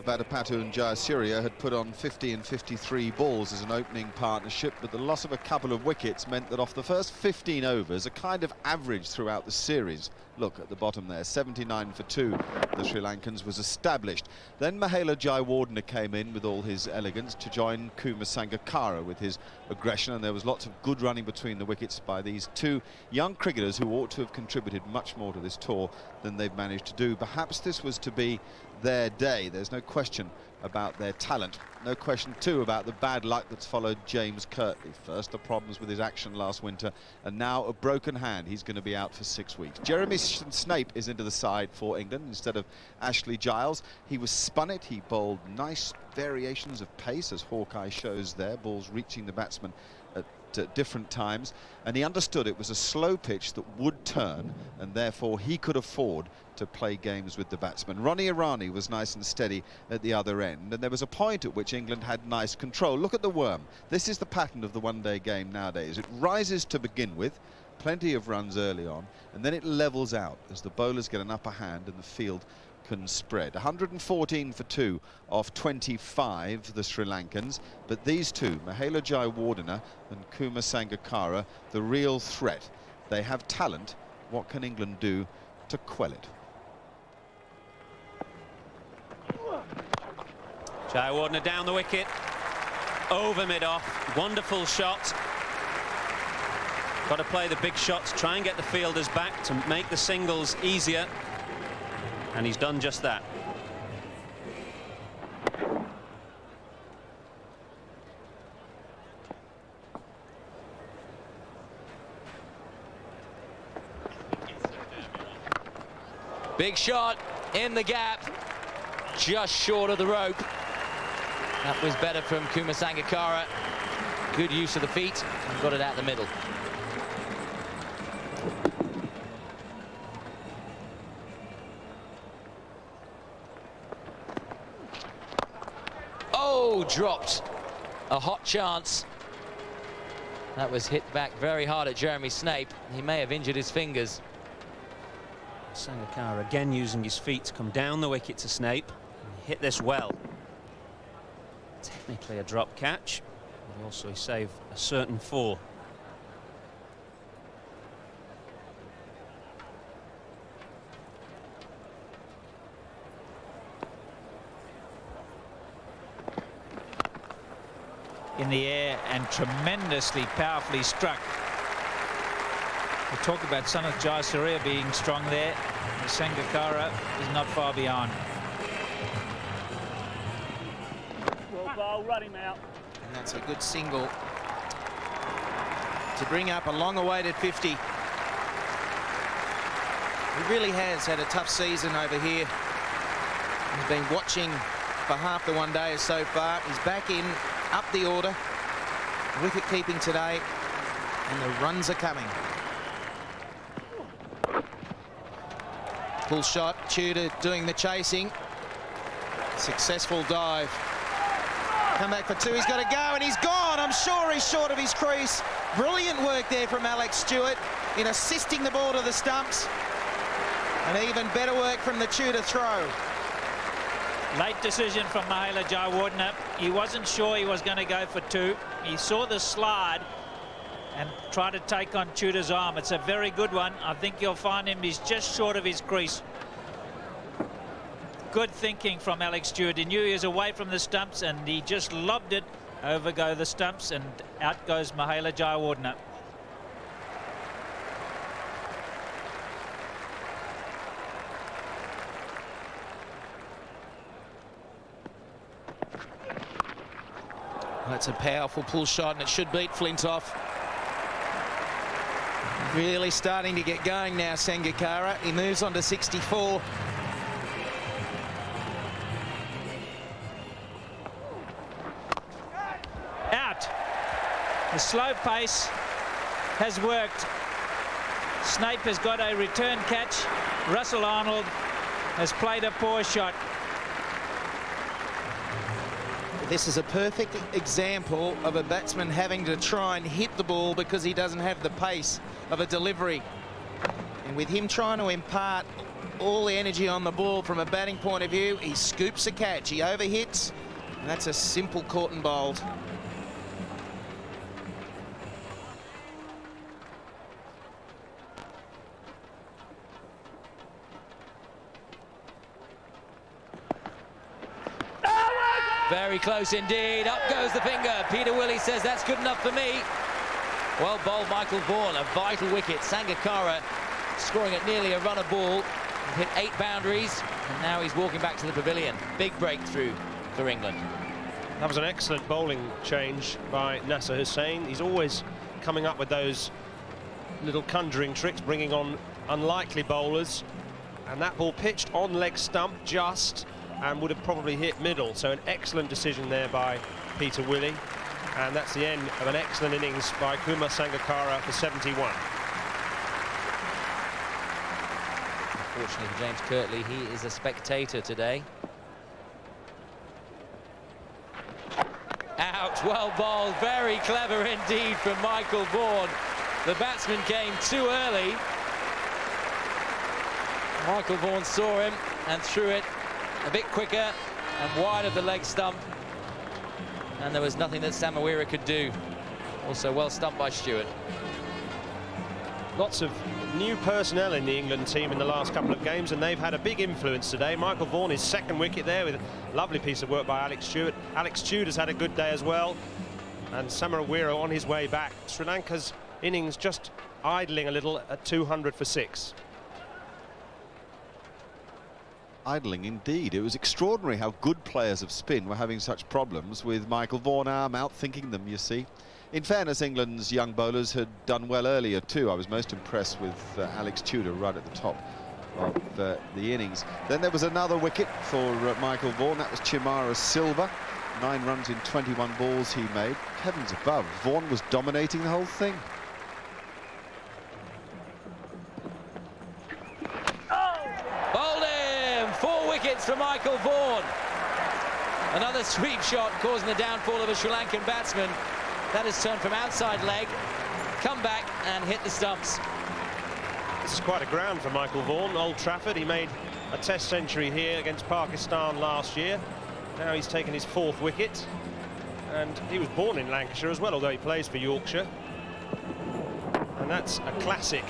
Badapatu and Jayasuriya had put on 50 and 53 balls as an opening partnership, but the loss of a couple of wickets meant that off the first 15 overs, a kind of average throughout the series, look at the bottom there, 79 for 2, the Sri Lankans, was established. Then Mahela Jayawardene came in with all his elegance to join KUMAR SANGAKKARA with his aggression, and there was lots of good running between the wickets by these two young cricketers who ought to have contributed much more to this tour than they've managed to do. Perhaps this was to be their day. There's no question about their talent. No question, too, about the bad luck that's followed James Kirtley. First, the problems with his action last winter, and now a broken hand. He's going to be out for 6 weeks. Jeremy Snape is into the side for England instead of Ashley Giles. He was spun it. He bowled nice variations of pace, as Hawkeye shows there, balls reaching the batsman at different times, and he understood it was a slow pitch that would turn, and therefore he could afford to play games with the batsman. Ronnie Irani was nice and steady at the other end, and there was a point at which England had nice control. Look at the worm. This is the pattern of the one-day game nowadays. It rises to begin with, plenty of runs early on, and then it levels out as the bowlers get an upper hand and the field can spread. 114 for 2 off 25, the Sri Lankans, but these two, Mahela Jayawardene and KUMAR SANGAKKARA, the real threat. They have talent. What can England do to quell it? Jayawardene down the wicket, over mid-off, wonderful shot. Got to play the big shots, try and get the fielders back to make the singles easier. And he's done just that. Big shot in the gap, just short of the rope. That was better from KUMAR SANGAKKARA. Good use of the feet and got it out the middle. Oh, dropped. A hot chance. That was hit back very hard at Jeremy Snape. He may have injured his fingers. Sangakkara again using his feet to come down the wicket to Snape. He hit this well. Technically a drop catch. And also he saved a certain fall. In the air and tremendously powerfully struck. We talk about Sanath Jayasuriya being strong there. Sangakkara is not far beyond. Well, bowl, run him out. And that's a good single to bring up a long-awaited 50. He really has had a tough season over here. He's been watching for half the one-day so far. He's back in, up the order, wicket-keeping today, and the runs are coming. Pull shot, Tudor doing the chasing. Successful dive. Come back for 2, he's got to go, and he's gone. I'm sure he's short of his crease. Brilliant work there from Alex Stewart in assisting the ball to the stumps. And even better work from the Tudor throw. Late decision from Mahela Jayawardene. He wasn't sure he was going to go for 2. He saw the slide and tried to take on Tudor's arm. It's a very good one. I think you'll find him, he's just short of his crease. Good thinking from Alex Stewart. He knew he was away from the stumps and he just lobbed it. Over go the stumps and out goes Mahela Jayawardene. That's a powerful pull shot, and it should beat Flintoff. Really starting to get going now, Sangakkara. He moves on to 64. Out. The slow pace has worked. Snape has got a return catch. Russell Arnold has played a poor shot. This is a perfect example of a batsman having to try and hit the ball because he doesn't have the pace of a delivery. And with him trying to impart all the energy on the ball from a batting point of view, he scoops a catch, he overhits, and that's a simple caught and bowled. Very close indeed. Up goes the finger. Peter Willey says that's good enough for me. Well bowled, Michael Vaughan, a vital wicket. Sangakkara scoring at nearly a run a ball. Hit 8 boundaries, and now he's walking back to the pavilion. Big breakthrough for England. That was an excellent bowling change by Nasser Hussain. He's always coming up with those little conjuring tricks, bringing on unlikely bowlers. And that ball pitched on leg stump just, and would have probably hit middle. So an excellent decision there by Peter Willey. And that's the end of an excellent innings by KUMAR Sangakkara for 71. Fortunately for James Kirtley, he is a spectator today. Out, well bowled, very clever indeed from Michael Vaughan. The batsman came too early. Michael Vaughan saw him and threw it a bit quicker and wide of the leg stump. And there was nothing that Samawira could do. Also well stumped by Stewart. Lots of new personnel in the England team in the last couple of games, and they've had a big influence today. Michael Vaughan, his second wicket there, with a lovely piece of work by Alex Stewart. Alex Stewart has had a good day as well. And Samawira on his way back. Sri Lanka's innings just idling a little at 200 for 6. Idling indeed. It was extraordinary how good players of spin were having such problems with Michael Vaughan out-thinking them, you see. In fairness, England's young bowlers had done well earlier too. I was most impressed with Alex Tudor right at the top of the innings. Then there was another wicket for Michael Vaughan. That was Chimara Silva. 9 runs in 21 balls he made. Heavens above, Vaughan was dominating the whole thing. Bowled him! 4 wickets for Michael Vaughan. Another sweep shot causing the downfall of a Sri Lankan batsman. That has turned from outside leg, come back and hit the stumps. This is quite a ground for Michael Vaughan. Old Trafford, he made a test century here against Pakistan last year. Now he's taken his 4th wicket. And he was born in Lancashire as well, although he plays for Yorkshire. And that's a classic.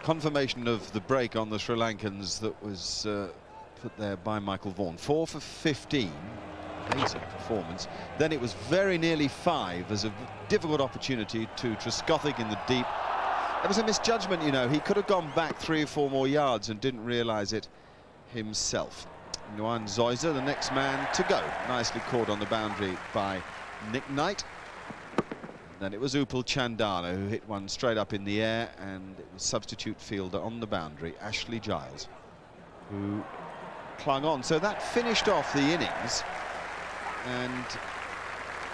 Confirmation of the break on the Sri Lankans that was put there by Michael Vaughan. 4 for 15. Amazing performance. Then it was very nearly 5 as a difficult opportunity to Trescothick in the deep. It was a misjudgment, you know. He could have gone back 3 or 4 more yards and didn't realise it himself. Nguyen Zoysa, the next man to go. Nicely caught on the boundary by Nick Knight. Then it was Upal Chandana who hit one straight up in the air, and it was substitute fielder on the boundary, Ashley Giles, who clung on. So that finished off the innings. And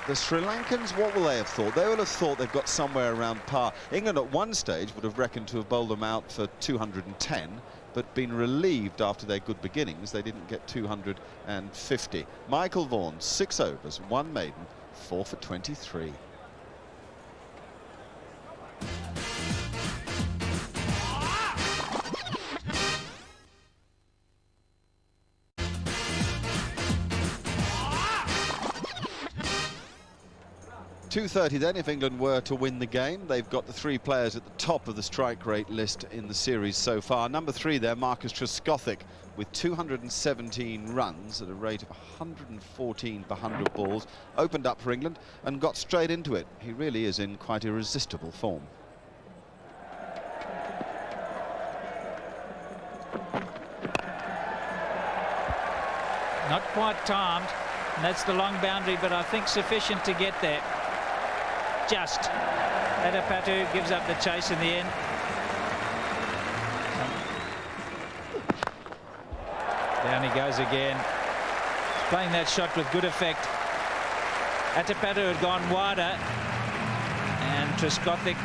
the Sri Lankans, what will they have thought? They will have thought they've got somewhere around par. England at one stage would have reckoned to have bowled them out for 210, but been relieved after their good beginnings. They didn't get 250. Michael Vaughan, 6 overs, 1 maiden, 4 for 23. .230 then if England were to win the game. They've got the 3 players at the top of the strike rate list in the series so far. Number 3 there, Marcus Trescothick, with 217 runs at a rate of 114 per 100 balls. Opened up for England and got straight into it. He really is in quite irresistible form. Not quite timed, and that's the long boundary, but I think sufficient to get there. Just. Adipatu gives up the chase in the end. Down he goes again. He's playing that shot with good effect. Adipatu had gone wider, and Trescothick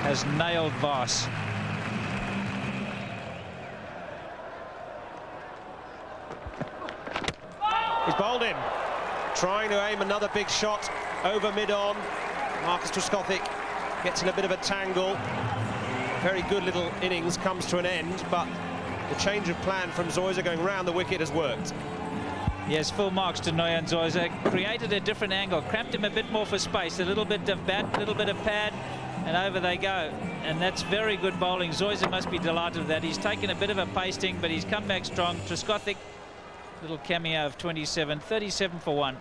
has nailed Voss. He's bowled him. Trying to aim another big shot over mid-on. Marcus Trescothick gets in a bit of a tangle. Very good little innings comes to an end, but the change of plan from Zoysa going round the wicket has worked. Yes, full marks to Noyan Zoysa. Created a different angle, cramped him a bit more for space, a little bit of bat, a little bit of pad, and over they go. And that's very good bowling. Zoysa must be delighted with that. He's taken a bit of a pasting, but he's come back strong. Trescothick, little cameo of 27, 37 for 1.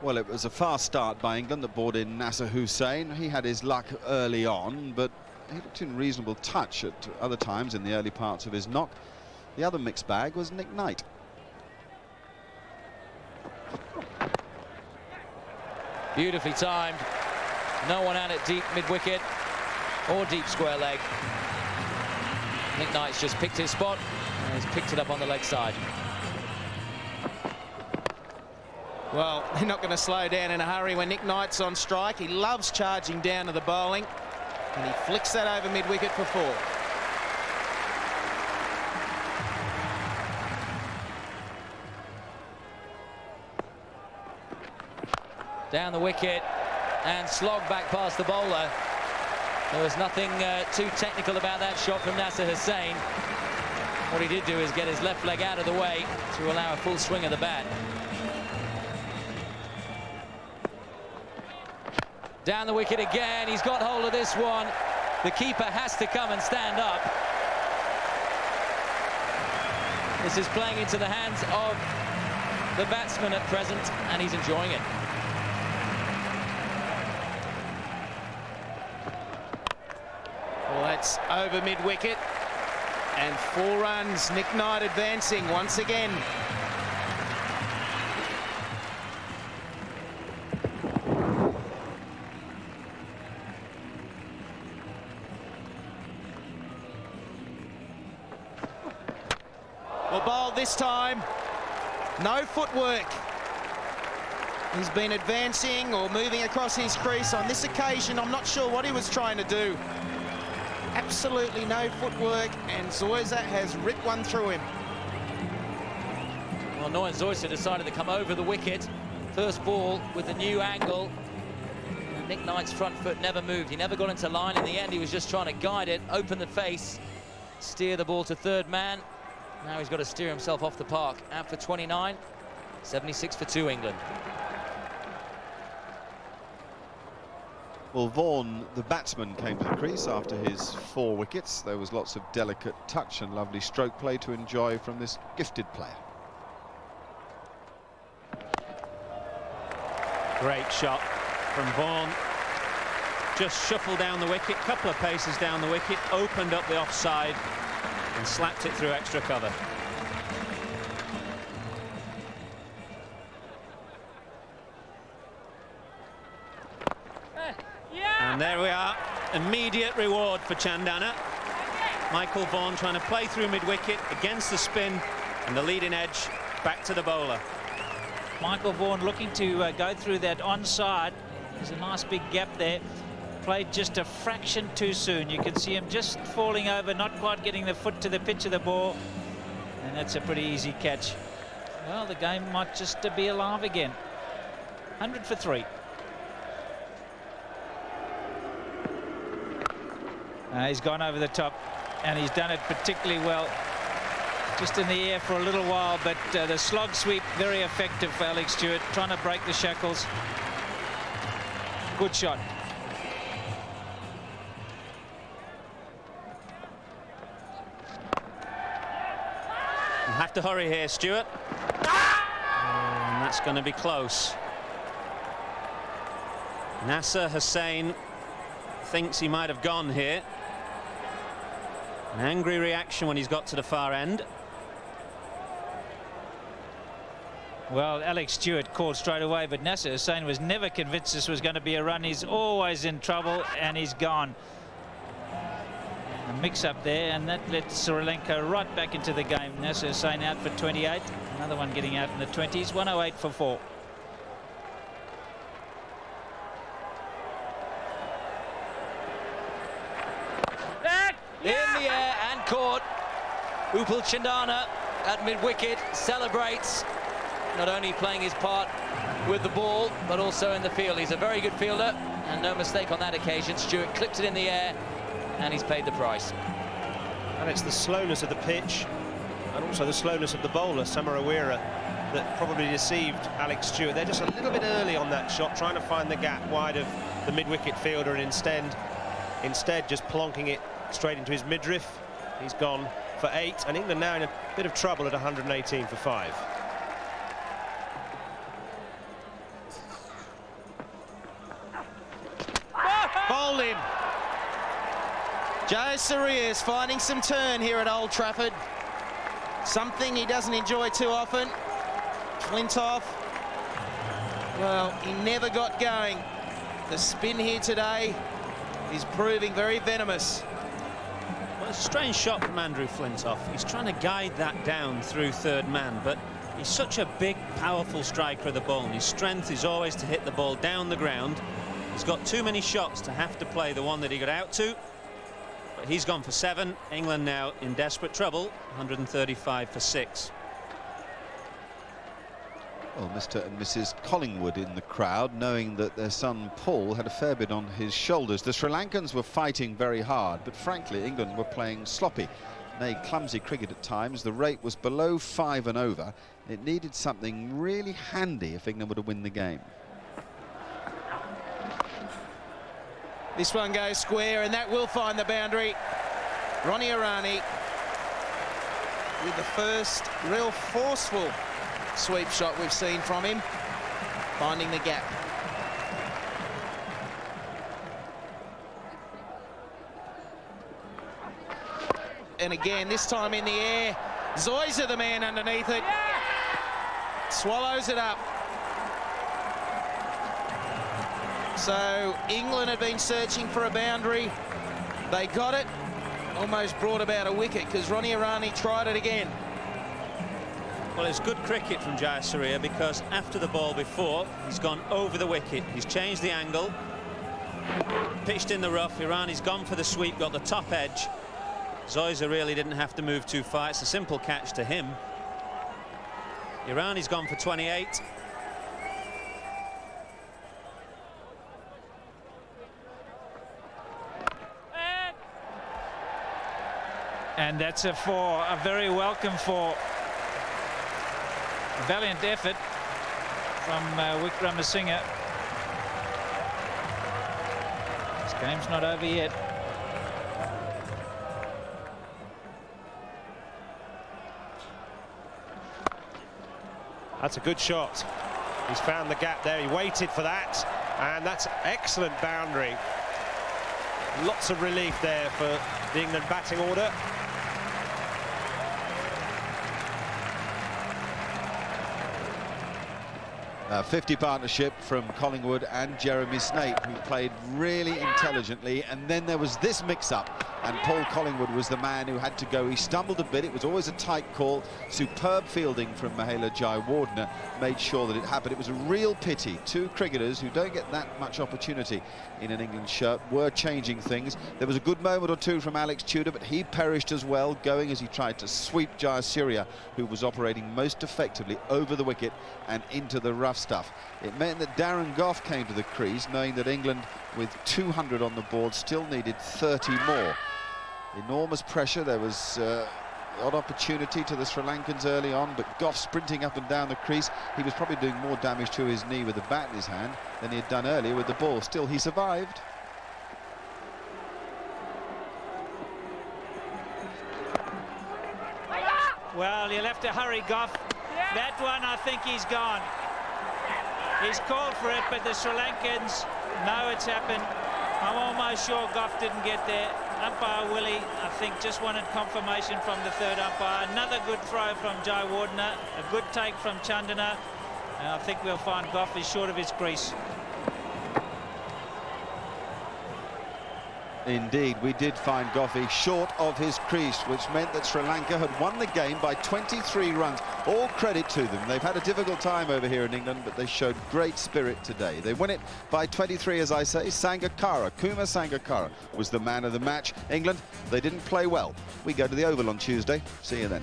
Well, it was a fast start by England that brought in Nasser Hussain. He had his luck early on, but he looked in reasonable touch at other times in the early parts of his knock. The other mixed bag was Nick Knight. Beautifully timed. No one out at deep mid-wicket or deep square leg. Nick Knight's just picked his spot and he's picked it up on the leg side. Well, they're not going to slow down in a hurry when Nick Knight's on strike. He loves charging down to the bowling, and he flicks that over mid-wicket for 4. Down the wicket and slogged back past the bowler. There was nothing too technical about that shot from Nasser Hussain. What he did do is get his left leg out of the way to allow a full swing of the bat. Down the wicket again. He's got hold of this one. The keeper has to come and stand up. This is playing into the hands of the batsman at present, and he's enjoying it. Well, that's over mid-wicket. And 4 runs. Nick Knight advancing once again. Well, bowled this time. No footwork. He's been advancing or moving across his crease. On this occasion, I'm not sure what he was trying to do. Absolutely no footwork, and Zoysa has ripped one through him. Well, Noyan Zoysa decided to come over the wicket. First ball with a new angle. Nick Knight's front foot never moved. He never got into line. In the end, he was just trying to guide it, open the face, steer the ball to third man. Now he's got to steer himself off the park. Out for 29, 76 for 2 England. Well, Vaughan, the batsman, came to the crease after his 4 wickets. There was lots of delicate touch and lovely stroke play to enjoy from this gifted player. Great shot from Vaughan. Just shuffled down the wicket, couple of paces down the wicket, opened up the offside and slapped it through extra cover. And there we are, immediate reward for Chandana. Michael Vaughan trying to play through mid-wicket against the spin and the leading edge back to the bowler. Michael Vaughan looking to go through that onside. There's a nice big gap there. Played just a fraction too soon. You can see him just falling over, not quite getting the foot to the pitch of the ball. And that's a pretty easy catch. Well, the game might just be alive again. 100 for 3. He's gone over the top, and he's done it particularly well. Just in the air for a little while, but the slog sweep, very effective for Alex Stewart, trying to break the shackles. Good shot. You have to hurry here, Stewart. And that's going to be close. Nasser Hussain thinks he might have gone here. An angry reaction when he's got to the far end. Well, Alex Stewart called straight away, but Nasser Hussain was never convinced this was going to be a run. He's always in trouble, and he's gone. A mix-up there, and that lets Sri Lanka right back into the game. Nasser Hussain out for 28. Another one getting out in the 20s. 108 for 4. In the air and caught. Upal Chandana at mid-wicket celebrates, not only playing his part with the ball, but also in the field. He's a very good fielder, and no mistake on that occasion. Stewart clipped it in the air, and he's paid the price. And it's the slowness of the pitch, and also the slowness of the bowler, Samarawira, that probably deceived Alex Stewart. They're just a little bit early on that shot, trying to find the gap wide of the mid-wicket fielder, and instead just plonking it straight into his midriff. He's gone for 8, and England now in a bit of trouble at 118 for 5. Bowled in. Jayasuriya is finding some turn here at Old Trafford. Something he doesn't enjoy too often. Flintoff, well, he never got going. The spin here today is proving very venomous. Well, it's a strange shot from Andrew Flintoff. He's trying to guide that down through third man, but he's such a big, powerful striker of the ball, and his strength is always to hit the ball down the ground. He's got too many shots to have to play the one that he got out to, but he's gone for 7. England now in desperate trouble, 135 for 6. Well, Mr. and Mrs. Collingwood in the crowd, knowing that their son Paul had a fair bit on his shoulders. The Sri Lankans were fighting very hard, but frankly England were playing sloppy, nay clumsy cricket at times. The rate was below 5 and over. It needed something really handy if England were to win the game. This one goes square, and that will find the boundary. Ronnie Irani with the first real forceful sweep shot we've seen from him, finding the gap. And again, this time in the air, Zoysa the man underneath it, swallows it up. So England had been searching for a boundary. They got it, almost brought about a wicket because Ronnie Irani tried it again. Well, it's good cricket from Jayasuriya, because after the ball before, he's gone over the wicket. He's changed the angle, pitched in the rough. Irani's gone for the sweep, got the top edge. Zoysa really didn't have to move too far. It's a simple catch to him. Irani's gone for 28. And that's a very welcome for valiant effort from Wickramasinghe. This game's not over yet. That's a good shot. He's found the gap there. He waited for that, and that's excellent boundary. Lots of relief there for the England batting order. 50 partnership from Collingwood and Jeremy Snape, who played really intelligently, and then there was this mix-up, and Paul Collingwood was the man who had to go. He stumbled a bit. It was always a tight call. Superb fielding from Mahela Jayawardene made sure that it happened. It was a real pity. 2 cricketers who don't get that much opportunity in an England shirt were changing things. There was a good moment or 2 from Alex Tudor, but he perished as well, going as he tried to sweep Jayasuriya, who was operating most effectively over the wicket and into the rough stuff. It meant that Darren Gough came to the crease, knowing that England, with 200 on the board, still needed 30 more. Enormous pressure. There was odd opportunity to the Sri Lankans early on, but Gough sprinting up and down the crease. He was probably doing more damage to his knee with the bat in his hand than he had done earlier with the ball. Still, he survived. Well, you'll have to hurry, Gough. That one, I think he's gone. He's called for it, but the Sri Lankans know it's happened. I'm almost sure Gough didn't get there. Umpire Willie, I think, just wanted confirmation from the third umpire. Another good throw from Jayawardene, a good take from Chandana. And I think we'll find Gough is short of his crease. Indeed, we did find Gough short of his crease, which meant that Sri Lanka had won the game by 23 runs. All credit to them. They've had a difficult time over here in England, but they showed great spirit today. They win it by 23, as I say. Sangakkara, KUMAR Sangakkara, was the man of the match. England, they didn't play well. We go to the Oval on Tuesday. See you then.